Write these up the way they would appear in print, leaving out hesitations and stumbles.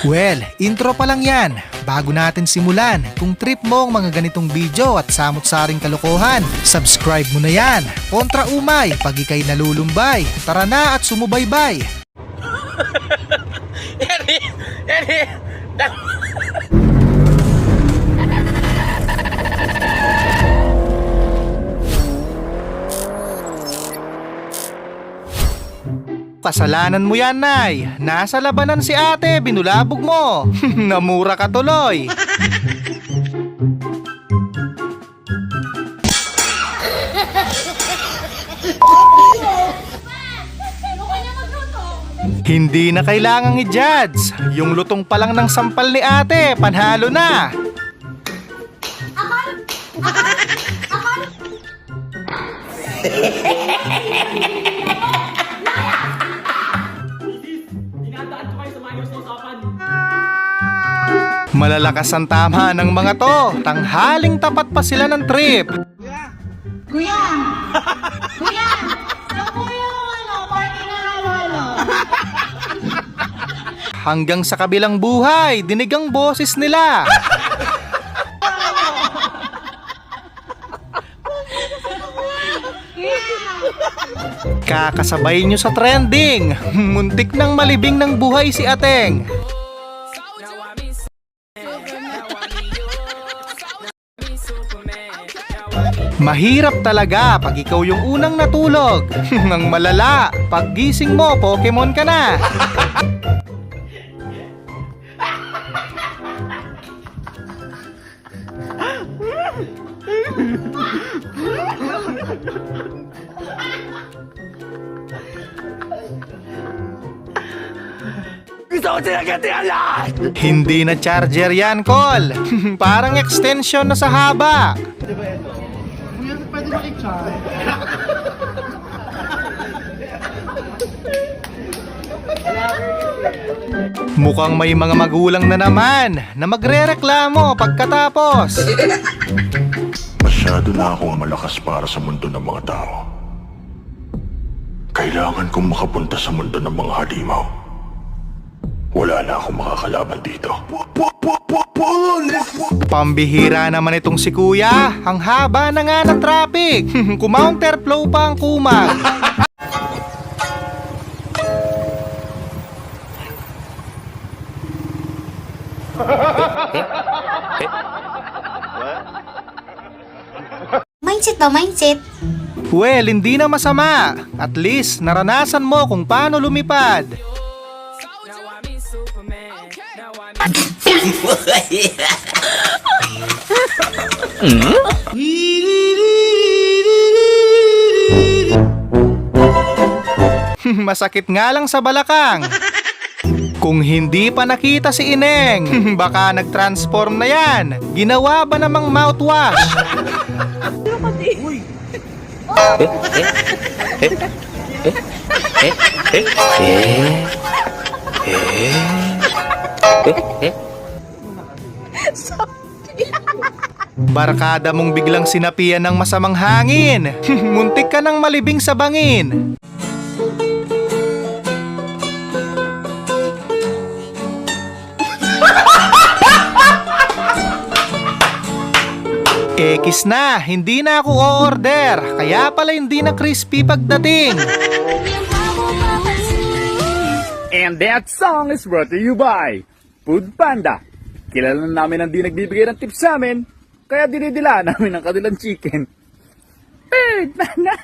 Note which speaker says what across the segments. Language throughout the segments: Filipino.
Speaker 1: Well, intro pa lang yan. Bago natin simulan, kung trip mo ang mga ganitong video at samot-saring kalokohan, subscribe mo na yan. Kontra umay, pag ikay nalulumbay. Tara na at sumubaybay. Kasalanan mo yan, Nay. Nasa labanan si ate, binulabog mo. Namura ka tuloy. Hindi na kailangang i-judge. Yung lutong pa lang ng sampal ni ate, panhalo na. Malalakas ang tama ng mga to. Tanghaling tapat pa sila ng trip.
Speaker 2: Kuya! Kuya! Ano po yung party na halo-halo?
Speaker 1: Hanggang sa kabilang buhay, dinig ang boses nila. Kakasabay nyo sa trending. Muntik nang malibing ng buhay si Ateng. Mahirap talaga pag ikaw yung unang natulog. Ang malala, pag gising mo, Pokemon ka na. Hindi na charger yan, Col. Parang extension na sa haba.
Speaker 3: Pwede ba i-charge?
Speaker 1: Mukhang may mga magulang na naman na magrereklamo pagkatapos.
Speaker 4: Masyado na akong malakas para sa mundo ng mga tao. Kailangan kong makapunta sa mundo ng mga halimaw. Wala na akong makakalaban dito.
Speaker 1: Pambihira naman itong si Kuya. Ang haba na nga ng traffic. Kumounterflow pa ang kumag.
Speaker 2: Mindset ba? Mindset?
Speaker 1: Well, hindi na masama. At least naranasan mo kung paano lumipad. Masakit nga lang sa balakang. Kung hindi pa nakita si Ineng, baka nag-transform na yan. Ginawa ba namang mouthwash? Barkada mong biglang sinapian ng masamang hangin. Muntik ka nang malibing sa bangin. Ekis na, hindi na ako o-order. Kaya pala hindi na crispy pagdating.
Speaker 5: And that song is brought to you by Food Panda. Kilala na namin ang di nagbibigay ng tips sa amin, kaya dinidila namin ang kanilang chicken. Food Panda!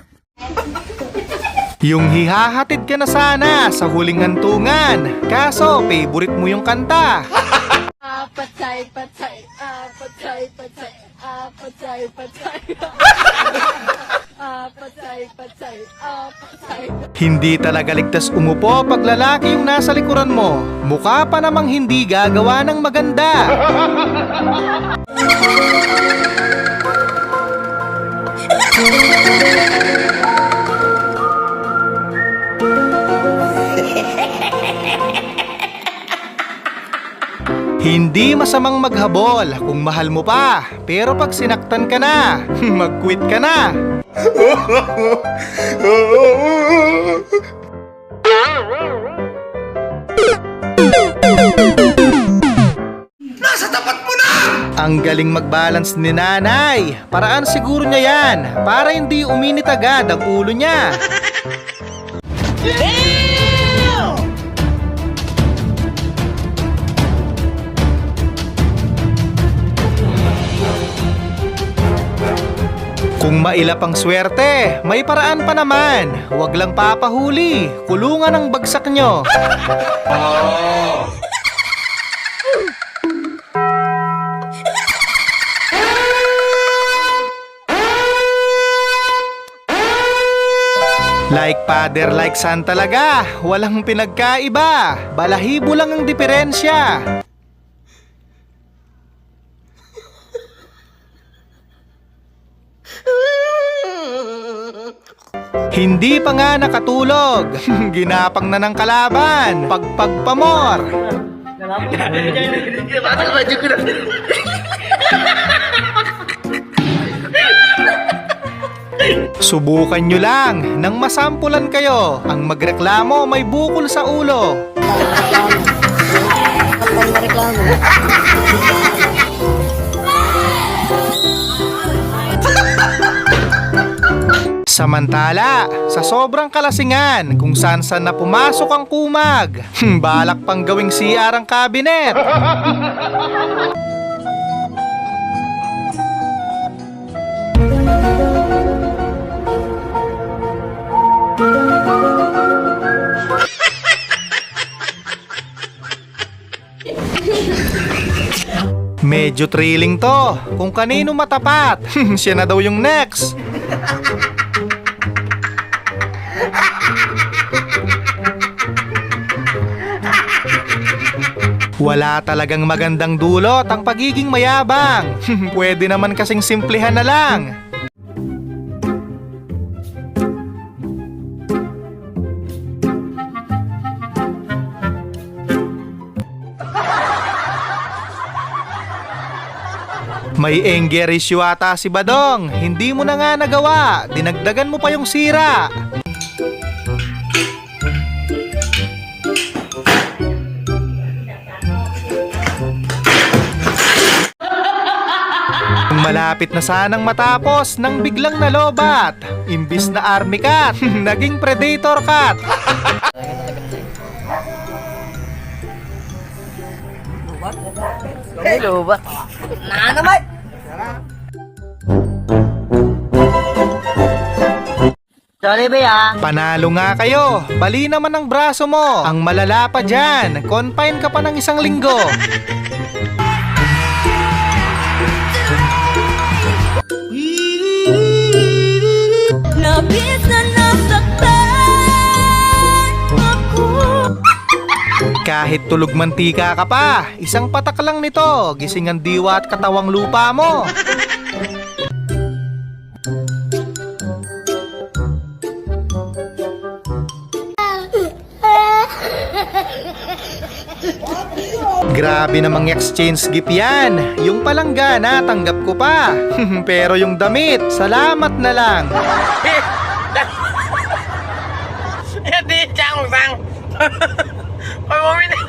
Speaker 1: Yung hihahatid ka na sana sa huling hantungan. Kaso, favorite mo yung kanta.
Speaker 2: Patay, patay, patay, patay, patay, patay. Patay, patay, patay.
Speaker 1: Hindi talaga ligtas umupo pag lalaki yung nasa likuran mo. Mukha pa namang hindi gagawa ng maganda. Hindi masamang maghabol kung mahal mo pa. Pero pag sinaktan ka na, mag-quit ka na. Ang galing mag-balance ni nanay. Paraan siguro niya yan para hindi uminit agad ang ulo niya. Kung mailap ang swerte, may paraan pa naman. Huwag lang papahuli. Kulungan ang bagsak nyo. Like father, like son talaga. Walang pinagkaiba. Balahibo lang ang diferensya. Hindi pa nga nakatulog. Ginapang na ng kalaban. Pagpagpamor. Subukan nyo lang nang masampulan kayo. Ang magreklamo may bukol sa ulo. Samantala, sa sobrang kalasingan kung saan-saan na pumasok ang kumag, balak pang gawing CR ang kabinet. Medyo thrilling to. Kung kanino matapat, siya na daw yung next. Wala talagang magandang dulot ang pagiging mayabang. Pwede naman kasing simplihan na lang. May anger issue ata si Badong. Hindi mo na nga nagawa. Dinagdagan mo pa yung sira. Malapit na sanang matapos nang biglang nalobat. Imbis na army cat, naging predator cat.
Speaker 6: Lubat. Na naman. Sorry ba ya?
Speaker 1: Panalo nga kayo. Bali naman ang braso mo. Ang malala pa dyan. Confine ka pa ng 1 linggo.
Speaker 2: Labis na nasaktan ako.
Speaker 1: Kahit tulog mantika ka pa, isang patak lang nito. Gising ang diwa at katawang lupa mo. Grabe namang exchange gift yan. Yung palanggana, tanggap ko pa. Pero yung damit, salamat na lang.
Speaker 6: Hindi, Chang Sang. Ôi bố mình nào.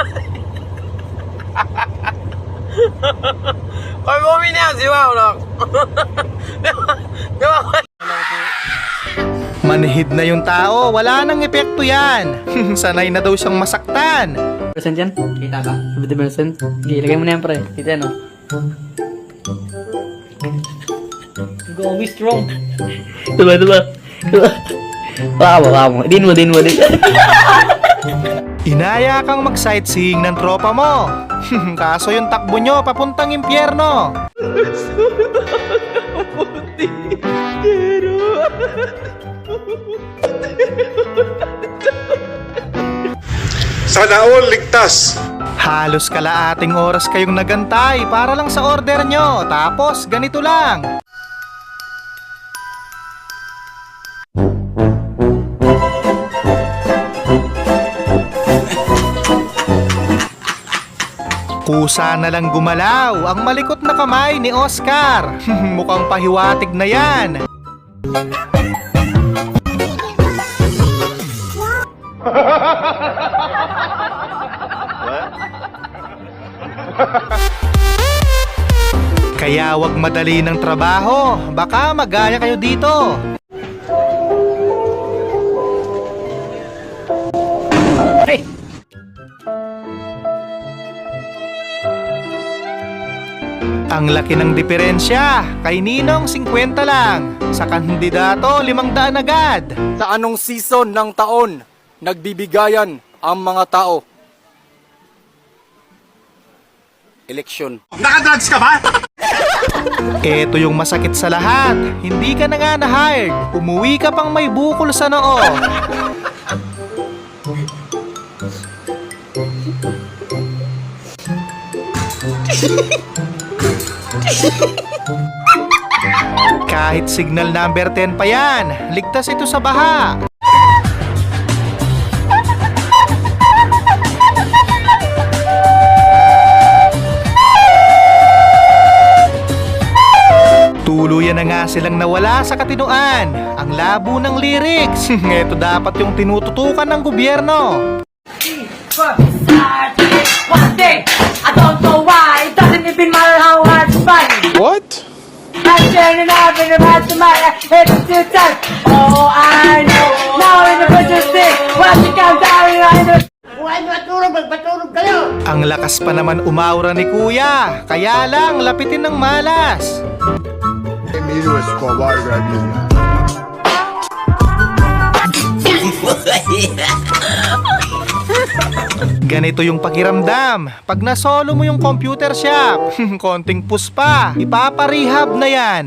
Speaker 6: Ôi bố mình nào xíu vào được. Đúng không?
Speaker 1: Manhid na yung tao, wala nang epekto yan. Sanay na daw siyang masaktan.
Speaker 7: Percent yan? Kita ka? 50%? Sige, ilagay mo na yan, pre. Kita yan, oh. Go, be strong. Diba? Baka mo. Din mo.
Speaker 1: Inaya kang mag-sightseeing ng tropa mo. Kaso yung takbo nyo papuntang impyerno.
Speaker 8: Sana all ligtas.
Speaker 1: Halos kalaating oras kayong nagantay para lang sa order nyo. Tapos ganito lang. Kusa na lang gumalaw ang malikot na kamay ni Oscar. Mukhang pahiwatig na yan. Kaya wag madali ng trabaho, baka magaya kayo dito.
Speaker 5: Hey!
Speaker 1: Ang laki ng diferensya, kay Ninong 50 lang, sa kandidato 500 agad.
Speaker 8: Sa anong season ng taon nagbibigayan ang mga tao? Eleksyon.
Speaker 1: Ito yung masakit sa lahat, hindi ka na nga na-hired, umuwi ka pang may bukol sa noo. Kahit signal number 10 pa yan, ligtas ito sa baha. Tuluyan na nga silang nawala sa katinuan. Ang labo ng lyrics. Ito dapat yung tinututukan ng gobyerno.
Speaker 9: One day, I don't know why, it doesn't even matter how hard to find.
Speaker 3: What?
Speaker 9: I'm turning up in the past of my head to touch. Oh, I know, now in the budget thing, watch it come down and I know.
Speaker 1: Ang lakas pa naman umaura ni Kuya. Kaya lang, lapitin ng malas. Ganito yung pakiramdam pag nasolo mo yung computer shop. Konting push pa, ipaparehab na yan.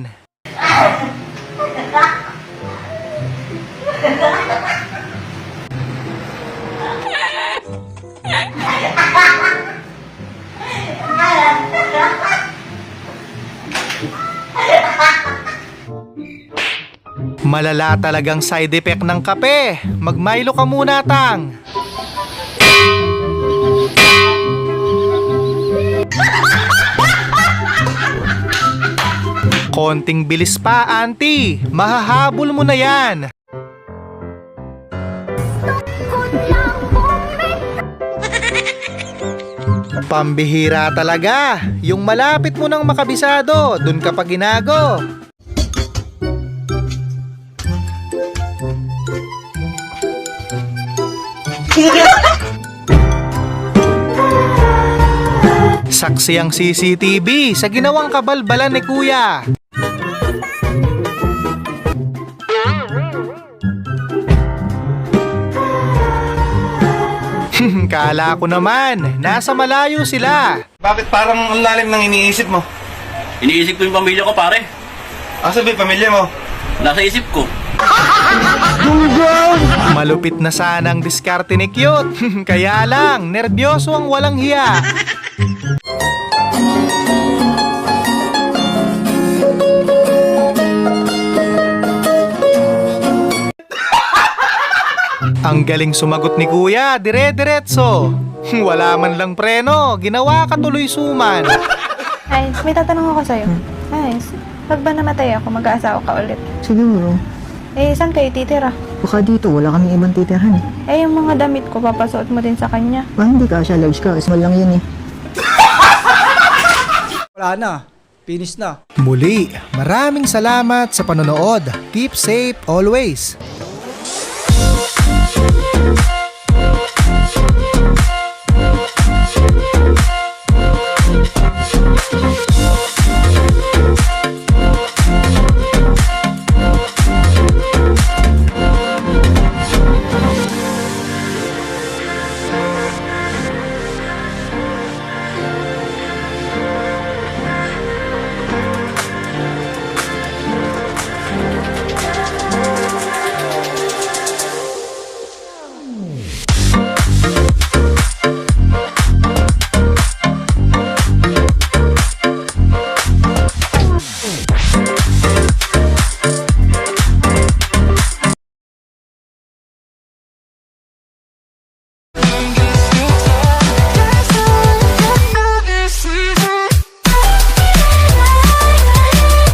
Speaker 1: Malala talagang side effect ng kape. Mag-Milo ka muna, tang. Konting bilis pa, auntie. Mahahabol mo na yan. Pambihira talaga. Yung malapit mo ng makabisado, dun ka pa ginago. Saksi ang CCTV sa ginawang kabalbalan ni Kuya. Kala ko naman, nasa malayo sila.
Speaker 6: Bakit parang ang lalim ng iniisip mo?
Speaker 10: Iniisip ko yung pamilya ko, pare.
Speaker 6: Asa ba yung pamilya mo?
Speaker 10: Nasa isip ko.
Speaker 1: Malupit na sana ang diskarte ni Cute. Kaya lang, nervyoso ang walang hiya. Ang galing sumagot ni Kuya, dire-diretso. Wala man lang preno, ginawa ka tuloy suman.
Speaker 2: Ay, may tatanong ako sa'yo. Ay, pag ba namatay ako, mag-aasawa ka ulit?
Speaker 11: Siguro.
Speaker 2: Eh, saan kayo titira?
Speaker 11: Baka dito, wala kaming ibang titirhan eh.
Speaker 2: Eh, yung mga damit ko, papasuot mo din sa kanya.
Speaker 11: Hindi ka siya, large ka. Small lang yun eh.
Speaker 8: Wala na. Finish na.
Speaker 1: Muli, maraming salamat sa panonood. Keep safe always.